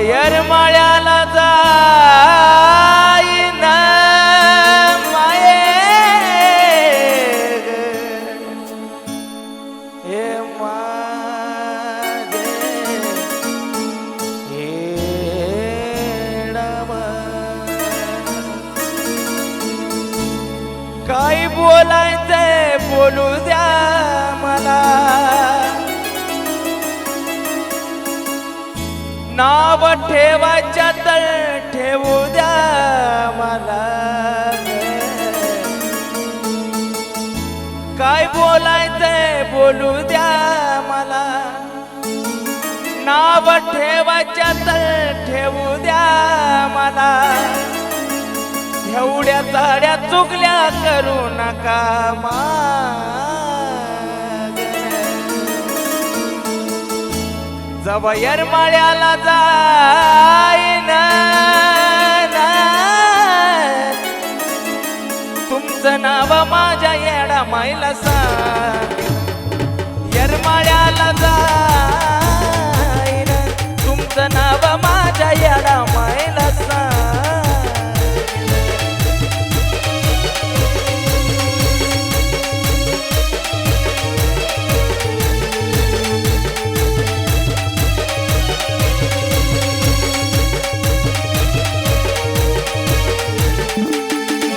येरमाळ्याला जाईन माये हे माझे काही बोलायचंय बोलू द्या मला नाव ठेवायच्या तर ठेवू द्या मला काय बोलायचंय बोलू द्या मला नाव ठेवायच्या तर ठेवू द्या मला एवढ्या चाड्या चुकल्या करू नका जवा येरमाळ्याला जाईन तुमचं नाव माझ्या येडा माईला सांग येरमाळ्याला जाईन तुमचं नाव माझ्या येडा माईला सांग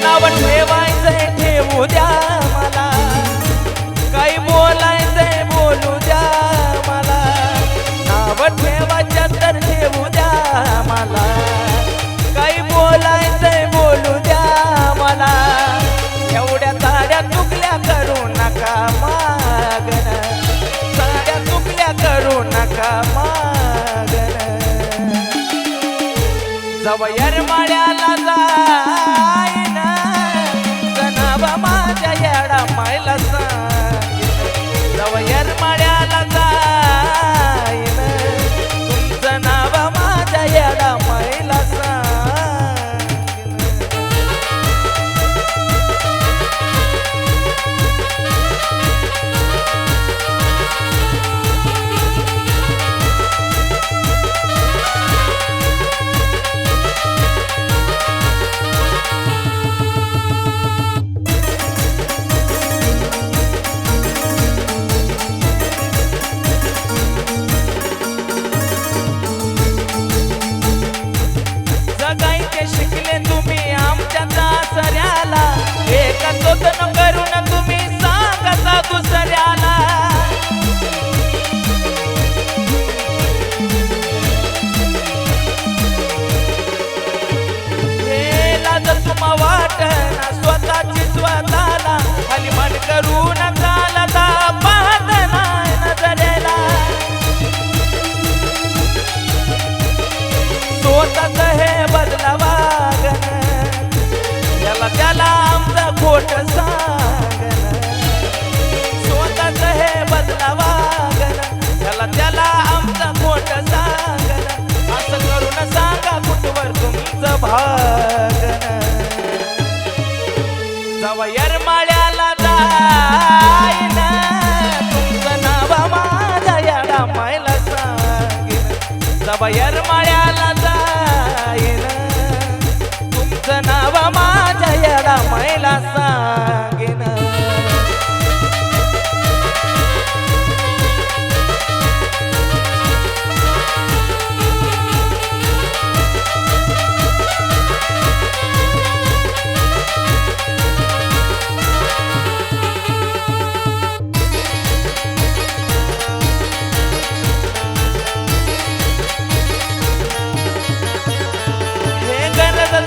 नाव ठेवायचंय ठेवू द्या मला काही बोलायचंय बोलू द्या मला नाव ठेवायचं तर ठेवू द्या मला काही बोलायचंय बोलू द्या मला एवढ्या साड्या चुकल्या करू नका मागण साड्या चुकल्या करू नका मागण जवा येरमाळ्याला जाईन माझ्या येडा मायला सांगीन जवा येरमाळ्याला जाईन तुमचं नाव माझ्या येडा मायला शिकले तुम्ही आमच्या दासऱ्याला एका स्वतन करून तुम्ही सांगता दुसऱ्याला हे लाज तुम्हा वाटना स्वतःची स्वतःला खाली मन करून चालता पाहत नाही नजरेला स्वतःच हे बदलावा त्याला आमचं खोट सांगन स्वतःच हे बदलावा त्याला आमचं खोट सांगन असं करून सांगा कुठवर तुमचं भागन जवा येरमाळ्याला जाईन तुमचं नाव माझ्या येडा मायला सांगेन जवा येरमाळ्याला जाईन तुमचं नाव माझ्या येडा मायला सांगेन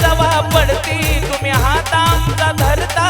जवा पडती तुम्ही हात आमचा धरता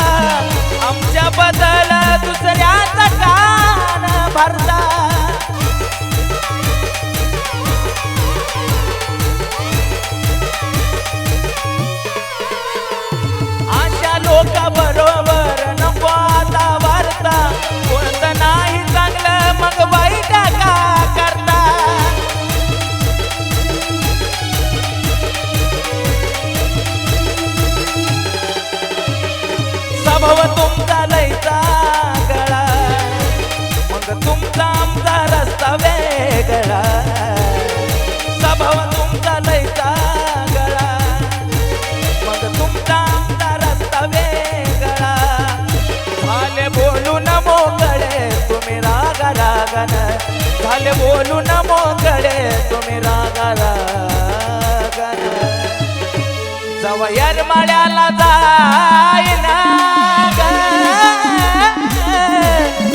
झाले बोलून मोकळे तुम्ही रागा रागान जवा येरमाळ्याला जाईना ग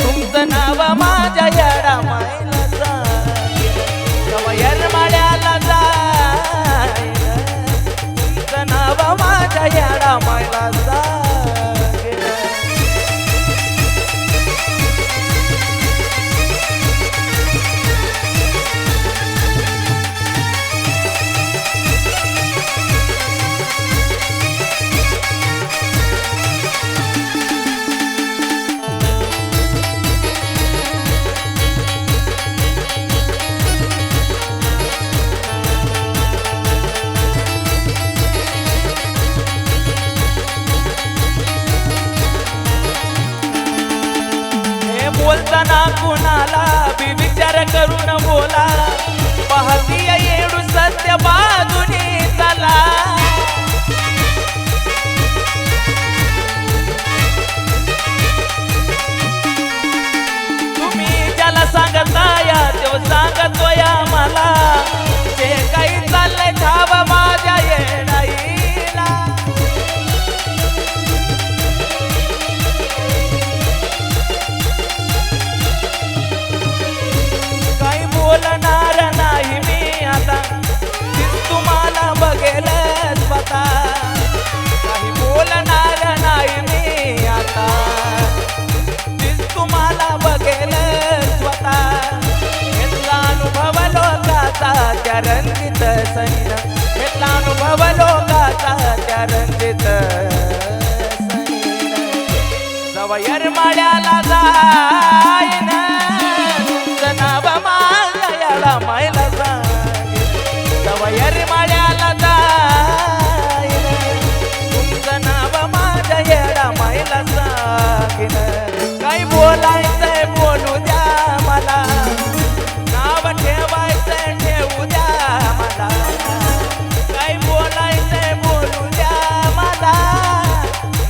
तुमचं नाव माझ्या येडा मायला सांगेन जवा येरमाळ्याला जाईना तुमचं नाव माझ्या येडा मायला सांगेन बोलताना कुणाला बी विचार करून बोला पाहतीय येडू सत्य बाजूने चला तुम्ही ज्याला सांगताय तो सांगतोय मला जे काही चाललंय ठाव माझ्या येडाईला बोलणार नाही मी आता तुम्हाला बघेल स्वतः काही बोलणार नाही मी आता तुम्हाला बघेल स्वतः घेतला अनुभव लोकाचा त्या रंजित सैन घेतला अनुभव लोकाचा त्या रंजित सैन जवा येरमाळ्याला जाईन तुमचं नाव मायला सांगेन जवा येरमाळ्याला जाईन तुमचं नाव माझ्या येडा मायला सांगेन काही बोलायचंय बोलू द्या मला नाव ठेवायचंय ठेवू द्या मला काही बोलायचंय बोलू द्या मला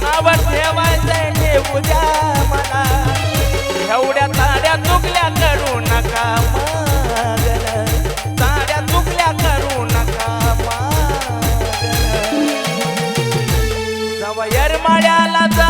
नाव ठेवायचंय ठेवू द्या मला एवढ्या ताड्या चुकल्या करू नका ताड्या चुकल्या करू नका जवा येरमाळ्याला जा